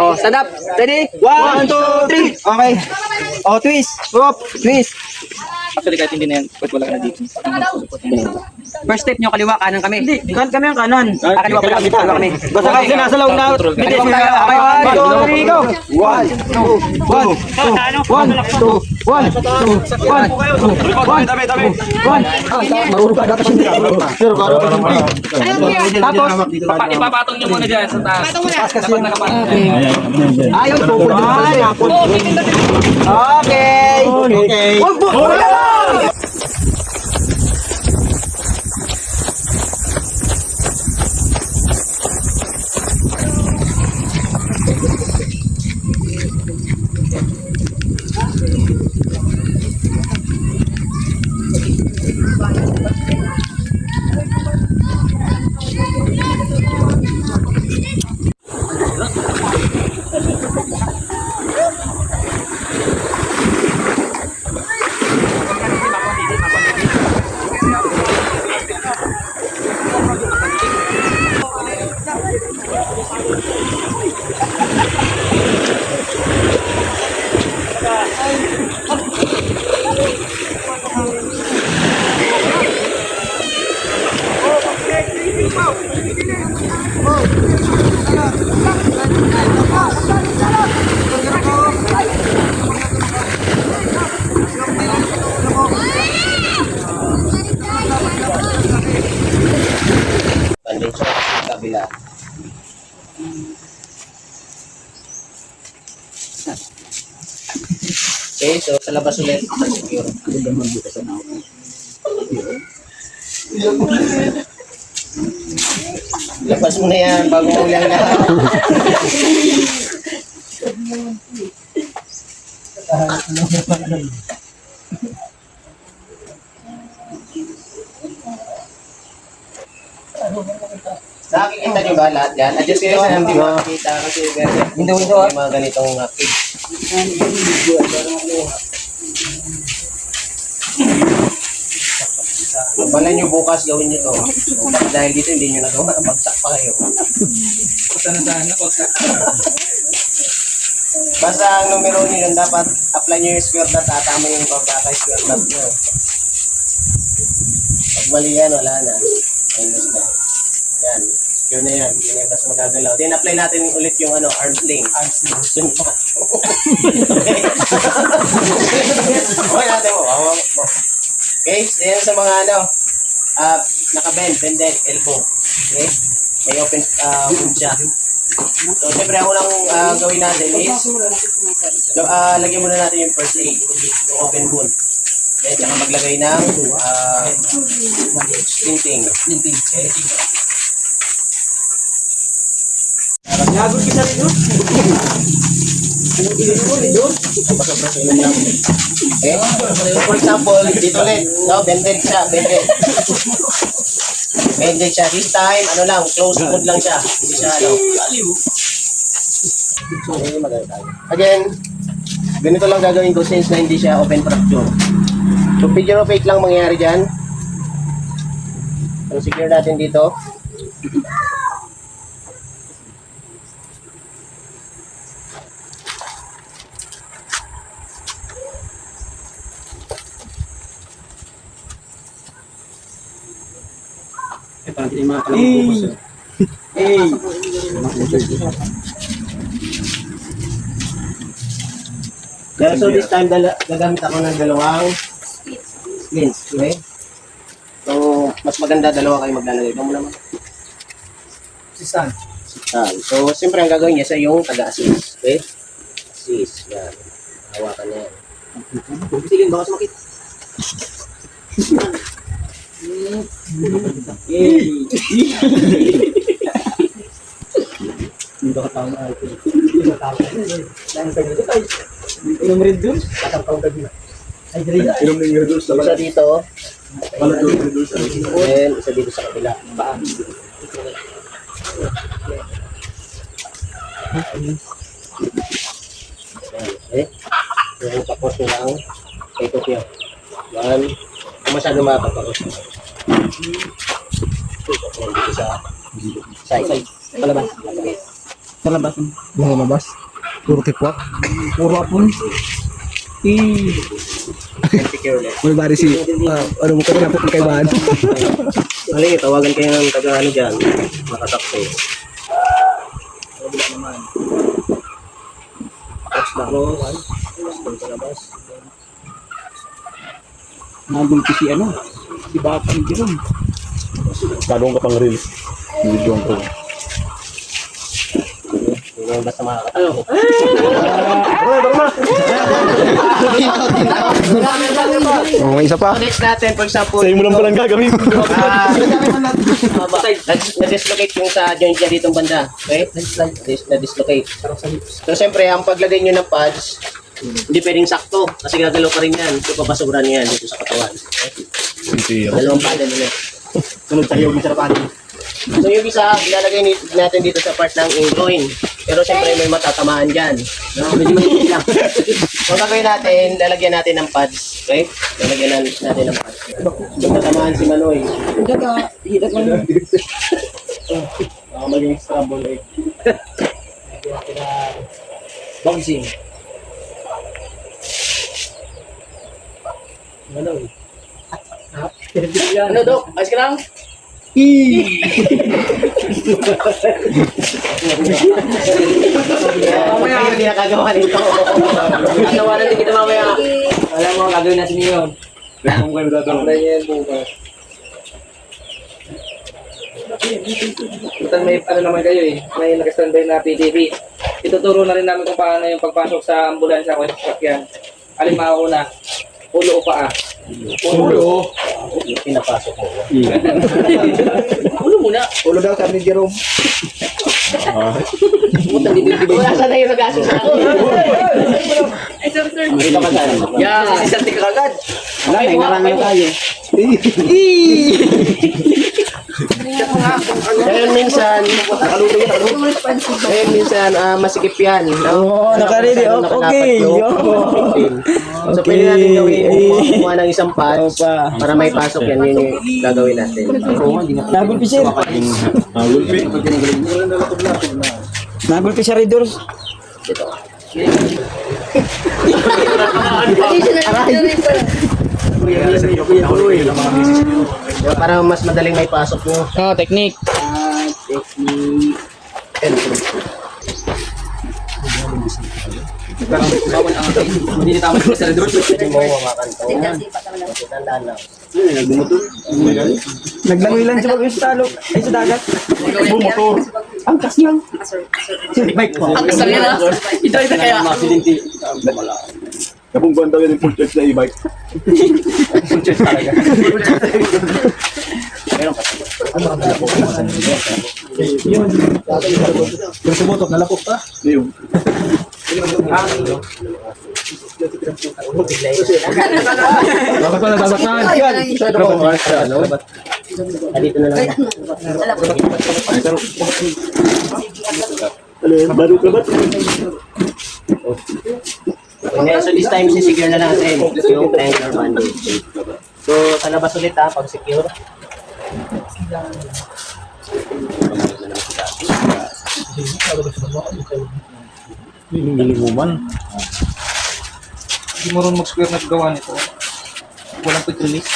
Oh, stand up. Ready? 1, 2, 3. Okay. Oh, twist. Hop, twist. Actually, kahit hindi na yan, pwede wala ka na dito. First step nyo, kaliwa, kanan kami. Hindi, kami ang kanan. Kaliwa pala, kaliwa kami. Basta kasi nasa loob na. Kaliwa tayo. Okay, 1, 2, 3, go. 1, 2, 3. Tapos, Ipapatong nyo muna dyan sa taas. Dapat nakapatong. ayun, pupul. Okay. Okay. Kabila. Okay, so sa labas ulit. Secure. Labas mo na yan bago ulang lahat. Nakikita nyo ba lahat yan? Adjust kayo sa hindi makikita kasi may mga ganitong case. Bala nyo bukas gawin nyo to. Dahil dito hindi nyo nagawa, bagsak pa kayo. Basta ang numero nyo yun, dapat apply nyo yung square dot at tama yung pagkaka-square dot nyo. Pag mali yan, wala na. Minus na. Yan. Secure na yan. Yan yung tas magagalaw. Then apply natin ulit yung arm's length. Yun pa. Okay natin mo. Okay, yan sa mga naka-bend, bended elbow. Okay? May open wound siya. So, siyempre, ang unang gawin natin is lagyan muna natin yung first aid, yung open wound. Then, saka maglagay ng stinting. Okay? Nagod kita rin yun. Okay? So, for example, dito ulit, no? Bended siya, bended. Bended siya. This time, close wound lang siya. Hindi siya, Again, ganito lang gagawin ko since na hindi siya open fracture. So, figure of 8 lang mangyayari dyan. So, secure natin dito. So this time gagamit ako ng dalawang lens, okay? So mas maganda dalawa kayo maglalagay. Ikaw mo naman. Si Stan. So siyempre ang gagawin niya sa yung taga-assist, okay? Assist, yan. Hawakan niya. Sige, baka sumakit. Dito ka tao na ito. Dito ka tao na ito. Dahil ka dito tayo. Inom rin dun. Katang tao ka dito. Ay, dito. Inom rin dun. Isa dito. Then, isa dito sa kabila. Paa. Okay. Yung tapos nyo lang. Ikot nyo. Yan. Kung masyado makapapakot. Yan dito sa side. Palabas. Sa labas. Sa labas. Puro kikwak. Puro apon. Secure ulit. May bari si, ano mo ka na po kay Bahan. Mali, tawagan kayo ng taga ano dyan. Nakasakto. Touch na cross. Touch palabas. Nandun si ano, si Bata ni Jerome. Kadong ka pang reels. Video ko. Yung basta makakatawa. Oh, may isa pa. Next natin, for example, Sa'yo mo lang palang gagawin. na-dislocate yung sa joint niya ditong banda. Okay? Na-dislocate. So, siyempre, ang paglagay nyo ng pads, hindi pwedeng sakto kasi gagalaw pa rin yan. So, papasuran yan dito sa katawan. Okay? Dalawang pad nila. Sunod tayo, may sarapan. So, yung isa, ilalagay natin dito sa part ng ingroin. Pero siyempre, may matatamaan dyan. No? Medyo mahigit lang. So, gagawin natin, lalagyan natin ng pads. Okay? Lalagyan natin ng pads. Kung tatamaan si Manoy. Hidat lang. Baka maging scramble egg. Boxing. Manoy. Ano, Dok? Ayos ka lang? Mamaya hindi nakagawa nito. Nagawa natin kita mamaya. Alam mo, gagawin natin yun. Kung kayo dadalo. Yan bukas. Total may ano naman kayo eh. May naka-standby na PTV. Ituturo na rin namin kung paano yung pagpasok sa ambulansya o sa sasakyan. Alin mauna? Ulo o paa? Ulo. Pinapasok mo. Ulo muna. Ulo daw, sabi ni Jerome. Wala sana yung nag-aso sa ako. Dito ka saan? Yan, sisisante ka agad. Wala, may narangan tayo. Ngayon minsan, masikip yan. Oo, nakaredy. Okay. So, pwede natin gawin kumuha ng isang pads para may pasok yan. Yun yung gagawin natin. Nagulpi sir. Nagulpi siya rin doon. Para mas madaling may pasok mo. Oh, technique. Bawal ang akin. Hindi na tama sa redor. Hindi mo mamakan to. Tandaan lang. Naglangoy lang siya mag talo. Ay, sa dagat. Motor. Angkas lang. Bike po. Ang kasal yan ah. Ito kaya. Kapag buwan daw yan yung full charge na e-bike. Yung sumutok, nalapok pa. Yung. Dapat pala, dapat na. Yan. Dito na lang. Baru ka ba? Okay, so this time sisecure na natin yung anchor bandage. So sa labas ulit ha, pag secure. Niliguman. Hindi mo rin mag-square na gawa nito. Walang quick release.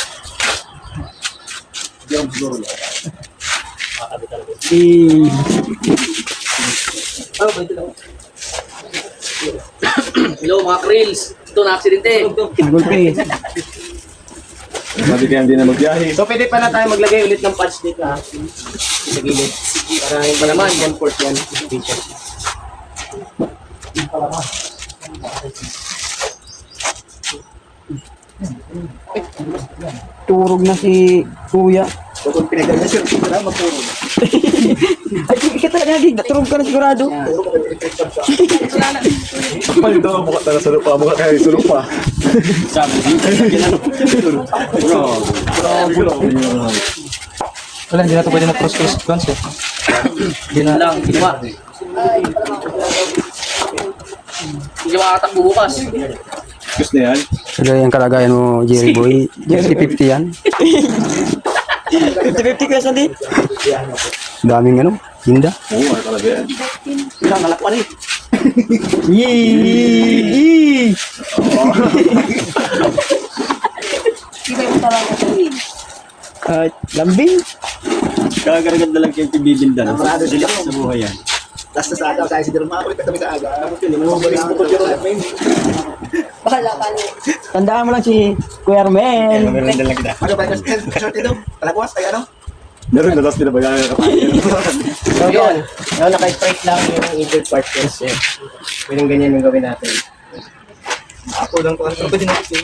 Oh, ito lang. Hello mga krills. Ito na aksidente. Nagulpi. Mati kaya hindi na magbiyahe. So pwede pa na tayo maglagay ulit ng pads dito ha. Sa gilid. Para yung pa naman, comfort yan. Turog na si Kuya. Kung pinagdala sir, wala magpuro. Ay, ikaw talaga lagi. Naturog ka na sigurado. Kapal daw ang mukha talaga sa lupa. Mukha kaya sa lupa. Wala, hindi na ito pwede na cross concept. Hindi na lang, ginawa. Hindi makakatakbo bukas. Gusto na yan? Sila yung kalagayan mo, Jerry Boy. 50-50 yan. 50-50 ka sandi. Daming ano, hinda. Oo, talaga yan. Wala, malakpan eh. Yee! Lambing. Kagaragan na lang yung pibibinda. Parado sila sa buhay yan. Last na sa aga, kaya si Jerome makakulit kami sa aga. Tandaan mo lang si Kuya Armel. Meron din lang kita. Ano ba yung short ito? Kalakwas? Ay ano? Meron na last pinabagaan ng kapayan. So yun, naka-straight lang yung injured part kasi pwedeng ganyan yung gawin natin. Ako lang ko. Ano pwede natin?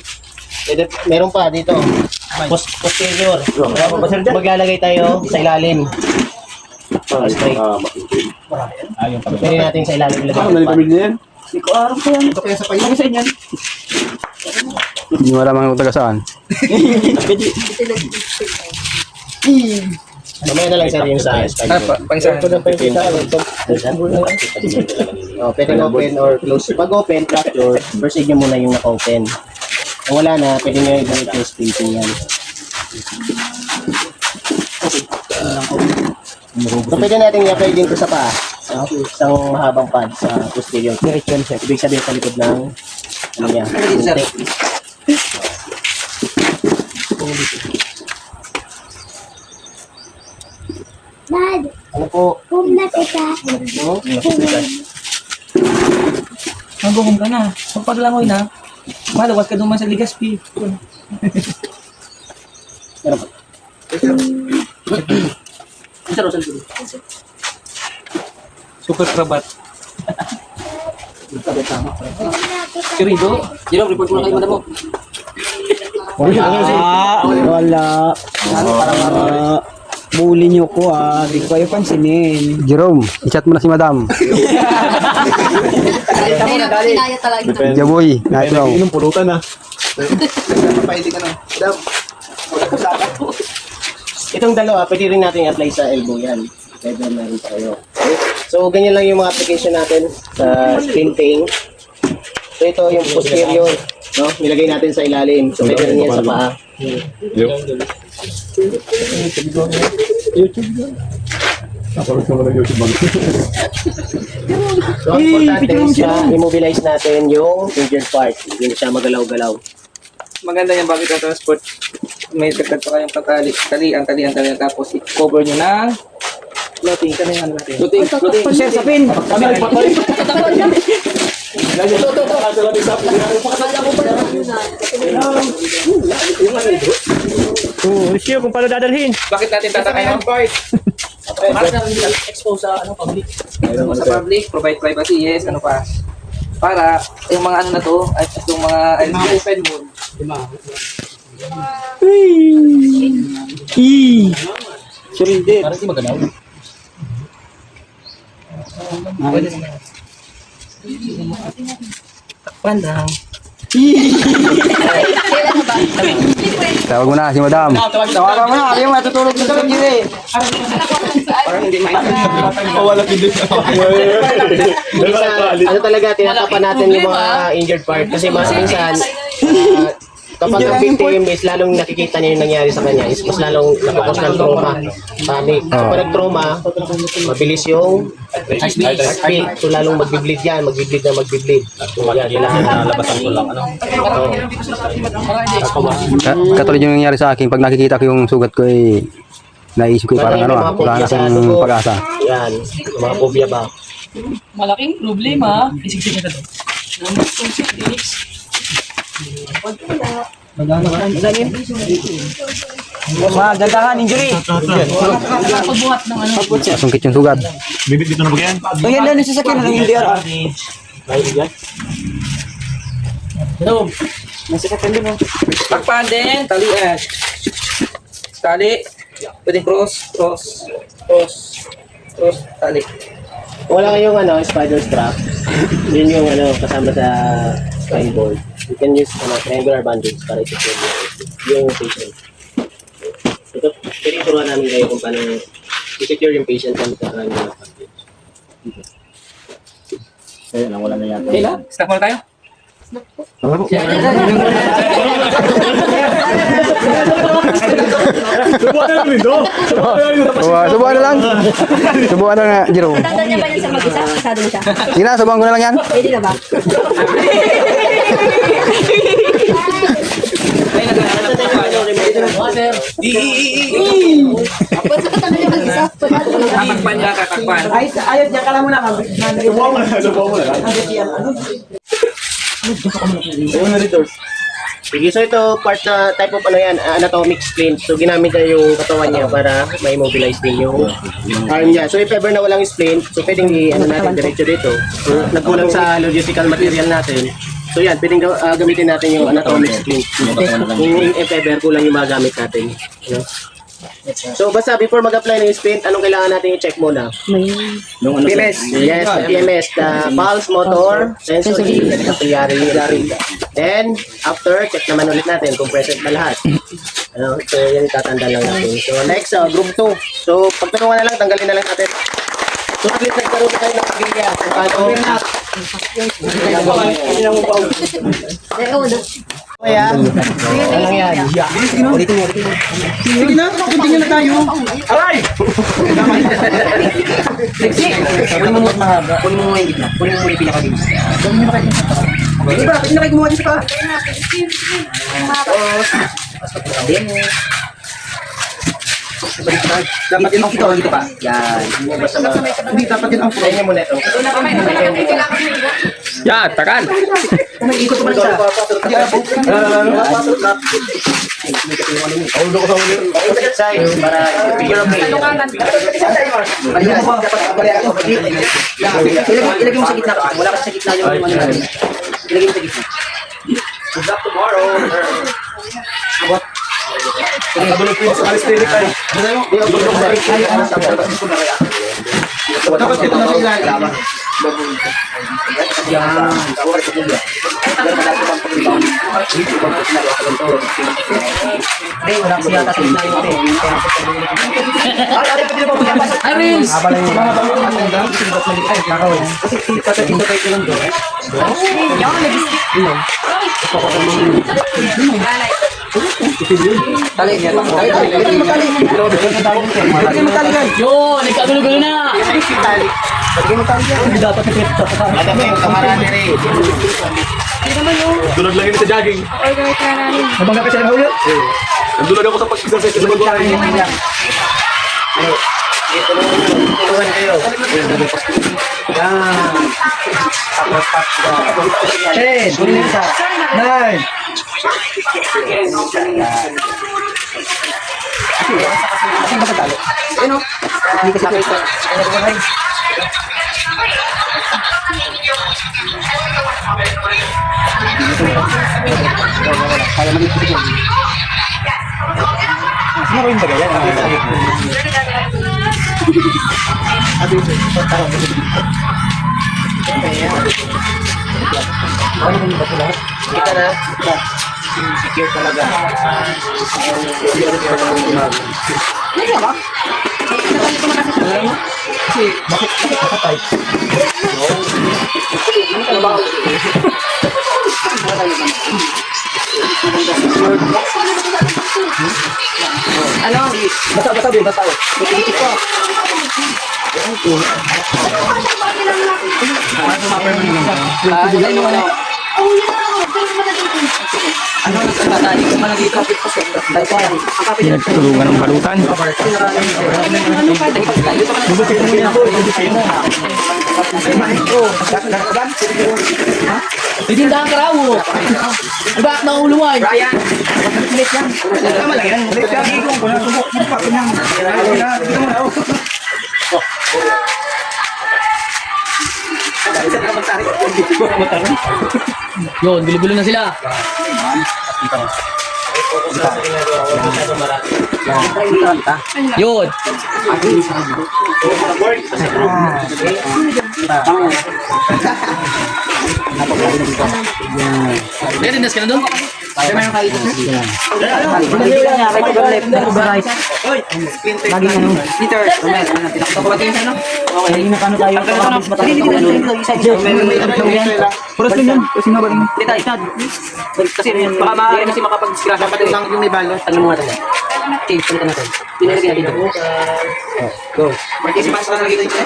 Pwede, meron pa dito, posterior. Maglalagay tayo sa ilalim. Straight. Pwede natin sa ilalim Ako ilagay. nalipamil niya yan. Hindi ko aram ko yan. Ito kaya sa payo. Ano sa inyan? Hindi mo alam ang taga saan. Mamaya na lang sir yung sa spider. Pang-isa. Oh, pwedeng open or close. Pag open, fracture, first aid nyo muna yung naka-open. Kung wala na, pwede nyo i-close spacing yan. So, pwede natin i-apply din ito sa paa. Isang mahabang pad sa posterior. Ibig sabihin sa likod ng ano niya. Dad, Ano po? home na kita. Maguhom ka na. Pagpaglangoy na, malawat ka duman sa Ligaspi. Meron po. Super krabat. Home na kita. Si Rido, Jerome, report mo na kay madam mo. Wala. Bully niyo ko ah. Di ko kayo pansinin. Jerome, i-chat mo na si Madam. Kaya talaga. Jaboy, natin daw. Inom pulutan na. Papaili ka na. Itong dalawa, pwede rin natin i-apply sa elbow yan. Pwede na rin tayo. Okay? So, ganyan lang yung mga application natin sa sprinting. So, ito yung posterior. No? Nilagay natin sa ilalim. So, pwede rin yan sa paa. So, ang importante is i-mobilize natin yung injured part. Hindi siya magalaw-galaw. Maganda yan bago ito transport. May tagtag pa kayong tali. Tapos i-cover nyo ng floating. Kaya yung ano natin. Floating. Sir, sapin. Siya kung paano dadalhin. Bakit natin tatakay ng part? Para na expose sa public. Sa public, provide privacy, yes, ano pa. Para yung mga ano na to, at yung mga open mode. Surrender. Para hindi magalaw. Pwede naman. Takpan lang. Tawag mo na si Madam. Tawagan mo na. Kaya matutulog na sa inyo eh. Parang hindi maintindihan. Minsan, ano talaga, tinatapan natin yung mga injured part. Kasi mas minsan, kapag ang victim is lalong nakikita niya yung nangyari sa kanya, is mas lalong nakakos ng trauma, panic. So, pag nag-trauma, mabilis yung heartbeat. So, lalong mag-bleed yan, mag-bleed. So, yan, kailangan nalabasan ko lang. Katulad yung nangyari sa akin, pag nakikita ko yung sugat ko eh, naisip ko parang ano wala na akong pag-asa. Yan, mga phobia ba? Malaking problema. Isigsig na ito. Number 2, Magdadahan, injury. pagbuhat ng ano. Sungkit yung sugat. Bibit dito na ba yan? So yan lang yung sasakyan ng LDR ah. Nasa sasakyan din oh. Takpan din, talian. Tali. Pwede cross, tali. Kung wala kayong spider strap, yun yung kasama sa spine board. You can use triangular bandage para i-secure yung patient. Ito, pwede turuan namin kayo kung paano i-secure yung patient sa triangular bandage. Ayun, wala na yata. Okay lang, snack muna tayo. Subukan na lang. Subukan na nga, Jerome. Tatanda niya ba niya sa mag-isa? Kasado na siya. Sige na, subukan ko na lang yan. Pwede na ba? Ba't sa tatanda niya mag-isa? Tatakpan niya, tatakpan. Sige, so ito part na type of anatomic splint. So ginamit niya yung katawan niya para ma-immobilize din yung arm niya. So if ever na walang splint, so pwedeng natin diretso dito. So nagkulang sa logistical material natin. So yan, pwedeng gamitin natin yung anatomic splint. Kung if ever kulang yung magamit natin. So basta before mag-apply ng splint, anong kailangan natin i-check muna? Nung PMS. Yes, the PMS, the pulse, motor, sensory, and capillary. Then, after, check naman ulit natin kung present na lahat. So, yan tatanda lang natin. So, next, group 2. So, pagtanungan na lang, tanggalin na lang natin. So, at least nagkaroon na tayo ng pagkilya. Kung paano, kaya, ano lang yan? Sige na, continue na tayo. Aray! Kunin mo mahaba. Kunin mo yung gitna. Kunin mo yung pinaka-gitna. Hindi ba? Hindi na kayo gumawa dito pa. Dapat yun ang floor dito pa. Yan. Hindi, dapat yun ang floor. Tayo muna ito. Yan, takan. Ikot ko ba siya? Side, para i-figure out kayo. Ayun mo ba? Dapat abali ako. Ilagay mo sa gitna. Wala kasi sa gitna yung ano. Ilagay mo sa gitna. Good luck tomorrow. Dapat ito na sa ilalim. Yan. Hindi, wala kasi yata sa gitna yung Ay, Rins! Kasi dito kayo lang doon. Tali niya. Tali yan. Yun, nagkagulo-gulo na. Ano ba yung kamarami rin? Dulag lang yun sa jogging. Nabangga ka siya ng ulit? Dulag ako sa pag-exercise sa magawa. Tulungan kayo. Yan. 10, 9. Hindi kasi ito. Kaya mag-ipit ko. Sino ko yung bagay? Kita na. Secure talaga. Ano? Bata, B, bata. Ito ko. Ano nagtatali ko man dito kapit pa sa Tulungan ng balutan. Titindahan ka raw. Bakit na ulungan? Brian. Tama lang yan. Yun, gulo-gulo na sila. focus lang sa ginagawa ko. Huwag masyadong marami. Yun. Meron ka na doon? Kasi baka maaari kasi makapag-discrash pa rin lang yung may balot. Ano mo natin? Change ko natin. Pinalagyan natin dito. Go. Participants ka lagi dito.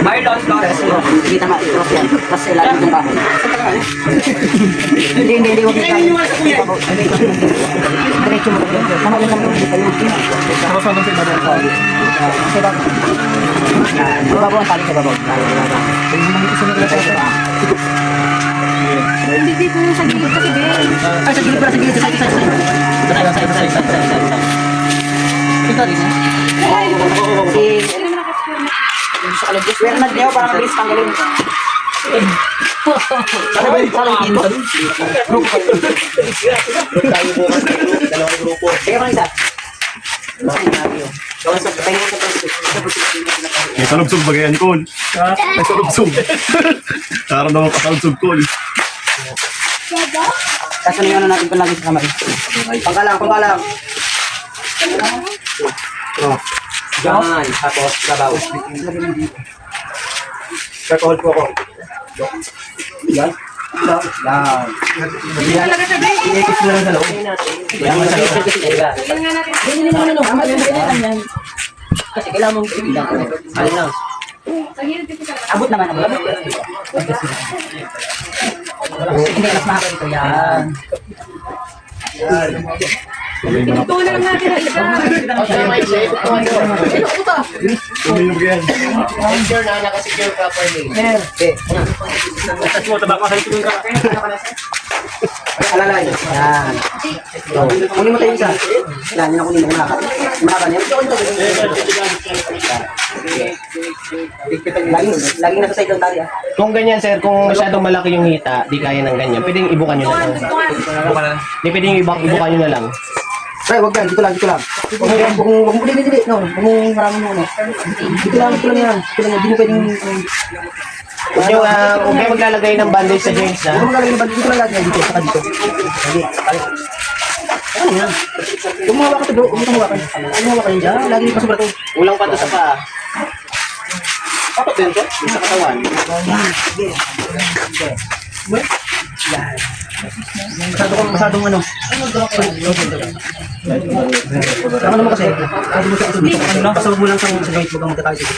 Marlon Torres. Kita nga, cross yan. Tapos ilalim ng bahay. Hindi, huwag kita. Diretso mo. Tama lang naman yung kayo. Sa babaw ang tali sa babaw. Hindi dito yung sa gilid kasi din. Ay, sa gilid pala, sa gilid. Sa ito rin, ha? Si Bernard niyo, parang mabilis tanggalin. Parang dito. Tayo bukas ng group, dalawang grupo. Kaya parang isa. May kalubsog ba ganyan, Col? May kalubsog. Tara naman kakalubsog, Col. Sasalingan na natin palagi sa kamay. Pangkalang. Yan. Tapos, sabaw. Alcohol po ako. Yan. Iikis mo lang sa loob. Kasi kailangan mong ibilang. Alin lang. Abot naman. Hindi, mas mahaba dito. Yan. Tulang natin ang isa. Tumiyog yan. Secure na, nakasecure properly. Alalay. Yan. Kunin mo tayo isa. Yan, yun ang kunin mo. Mahaba niya. Laging nasa side ng tali, ah. Kung ganyan sir, kung masyadong malaki yung hita, di kaya ng ganyan, pwedeng ibukan nyo na lang. Di pwedeng ibukan nyo na lang. Ay, wag yan. Dito lang. Huwag mo dili. No, huwag mo maraming mo. Dito lang yan. Hindi mo pwedeng... Huwag kayo maglalagay ng bandage sa joints Huwag mo na. lalagyan ba? Dito lang lagi. Dito, saka dito. Hindi. Ano yan? Huwag mo hawakan ito, bro. Huwag mo hawakan. Huwag mo hawakan dyan. Lagi pa sobra ito. Ulang pa to sa paa. Dapat din to, sa katawan. Masyadong ano. Ano naman kasi? Pasawag mo lang sa joint. Huwag kang magkatayo dito.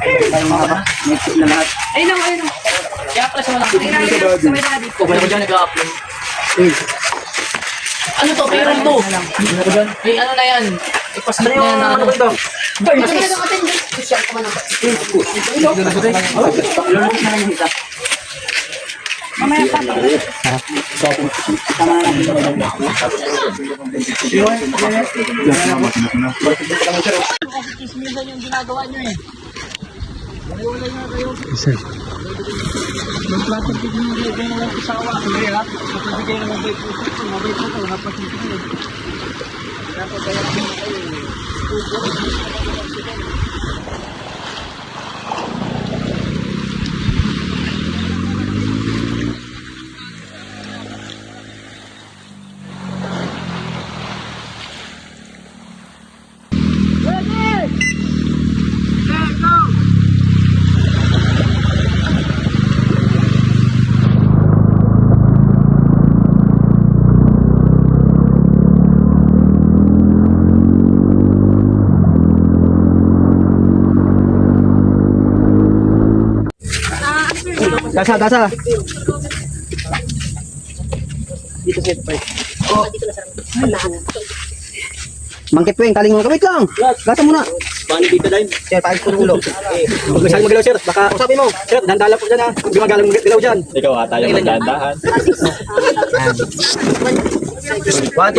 Tayo mga kapa. May tip na lahat. Ayun lang. Kaya pala siya malaki. Sa may daddy. Kung wala ko dyan, nag-upload. Ano to? Payroll to. May ano na yan. Ipaslit na yan na ano. ito? Mamaya pa. Gasa. Dito sa part. Mangkit po yung kaling mga. Wait lang. Gasa muna. Paano dito dahil? Sir, paayos po ng ulo. Huwag masyadong magalaw, sir. Baka, sabi mo, sir, dandala po dyan ha. Huwag magalang magalaw dyan. Ikaw ata yung magdandahan. 1, 2, 3.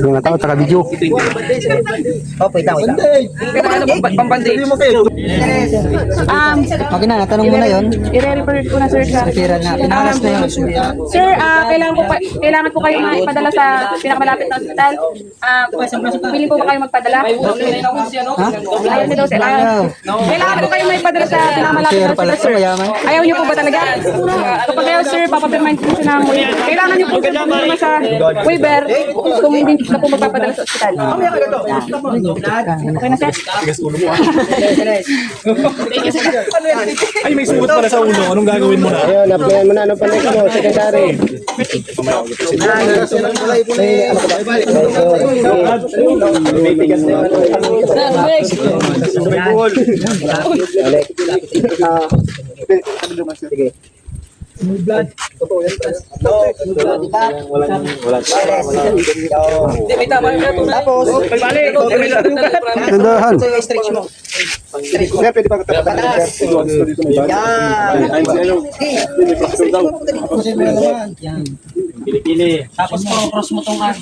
Yung mga tao, taka video. Oh, wait lang. Kaya ano pampandi? Okay na, natanong mo na yun. I-refer ko na sir siya. Na, pinalas na yun. Sir, kailangan po kayo maipadala sa pinakamalapit na ospital. Willing po ba kayo magpadala? Ayaw niyo daw sir. Kailangan po kayo maipadala sa pinakamalapit na ospital sir. Ayaw niyo po ba talaga? Kapag ayaw sir, papapirmahin po siya ng waiver. Kailangan niyo po sir pumirma sa waiver kung hindi na po magpapadala sa ospital. Okay na sir? Ay, may sugot pala sa ulo. Anong gagawin mo na? Ayun, naplayan mo na. Ano pala mo, secretary? May bigas na yun. Sige. Hindi, may tama yung ito. Tapos, Balik. Tandahan. ito yung stretch mo. Pwede pa Pataas. Yan. Pili-pili. Tapos po, cross mo tong ano.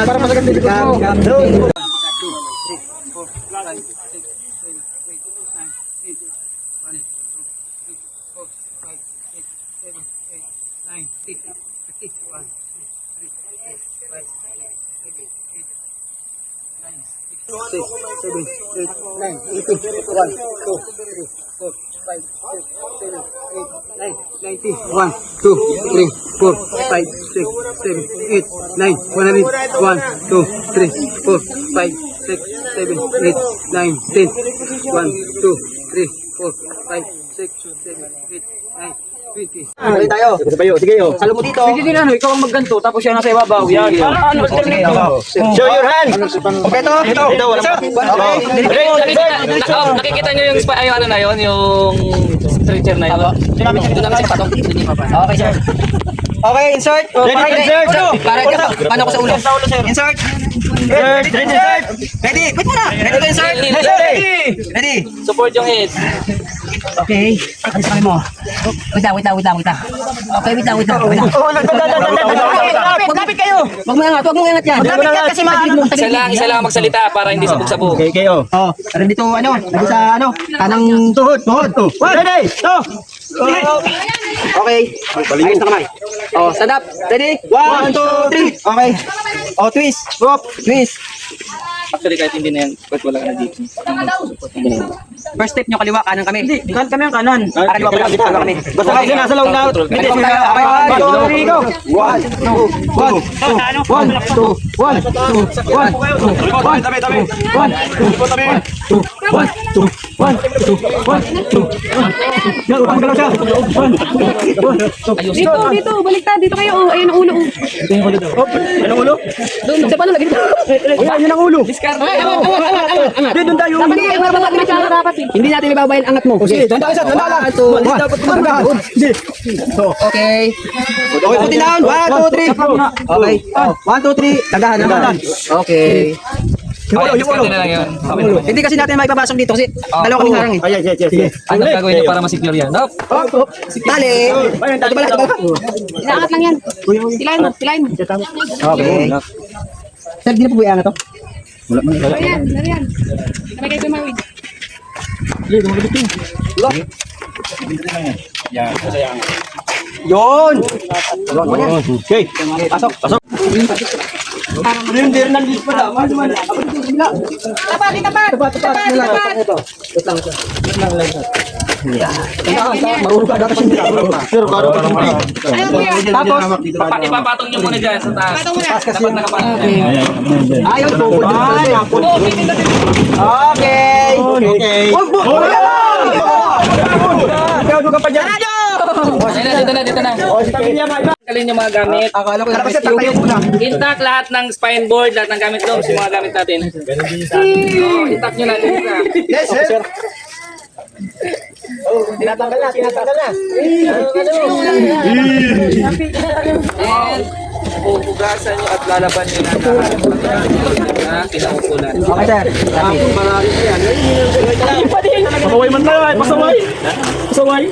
Para masagad dito. Balik tayo. Sige, oh. Salo mo dito. Sige din ikaw ang magganto, tapos siya nasa ibabaw. Yan. Ano? Show your hand. Okay to? Ito, wala pa. Nakikita niyo yung ano na yun, yung stretcher na yun. Doon namin sa patong. Okay, sir. Okay, insert. Insert. Para paano ko sa ulo? Insert. Ready? Wait muna. Ready to insert? Ready? Support yung head. Okay. Ano sabi mo? Wait lang. Okay, wait lang. Lapit kayo. Wag mo angat yan. Lapit ka kasi Isa lang magsalita para hindi sabog-sabog. Okay, oh. Oh, rin dito dito sa kanang tuhod. Ready? Go. Okay. Ayos na kamay. Oh, stand up. Ready? 1, 2, 3. Okay. Oh, twist. Twist. Actually, kahit hindi na yan, kahit wala ka na dito. First step nyo kaliwa, kanan kami. Kanan kami ang kanan. Kaliwa kami. Basta kayo nasa loob na. Okay, 1, 2, 3, go. Dito, baliktad. Dito kayo. Oh, ayun ang ulo. Anong ulo? Doon, sa paano lagi. Ayun ang ulo. Angat. Doon tayo. Dapat hindi kayo magbabalik dapat eh. Hindi natin ibabayan angat mo. Sige, tanda lang. Dapat kumagahon. Okay. Okay, put it down. 1, 2, 3. Okay. 1, 2, 3. Tagahan. Okay. Discard na lang yun. Hindi kasi natin maipapasok dito kasi dalawa kami harang eh. Ay, yes. Anong gagawin niyo para ma-secure yan? Nope. Tali. Tibala. Inaangat lang yan. Silahin mo. Okay. Sir, di na po ba iangat to? Nariyan. Kamay kayo tumawid. Yun! Okay. Pasok. Mahulog ka dapat hindi. Tapos, Ipapatong niyo muna dyan sa taas. Dapat nakapatong. ayun po. Okay. Okay. Ikaw ka pa dyan. Dito na. Kalin yung mga gamit. Akala ko kasi tatayo muna. Intact lahat ng spine board, lahat ng gamit loob, yung mga gamit natin. Intact nyo natin. Yes, sir. Tinatanggal na. And hugasan nyo at lalaban nyo na lahat ng kinaukulan. Okay, sir. Pasaway man tayo, pasaway.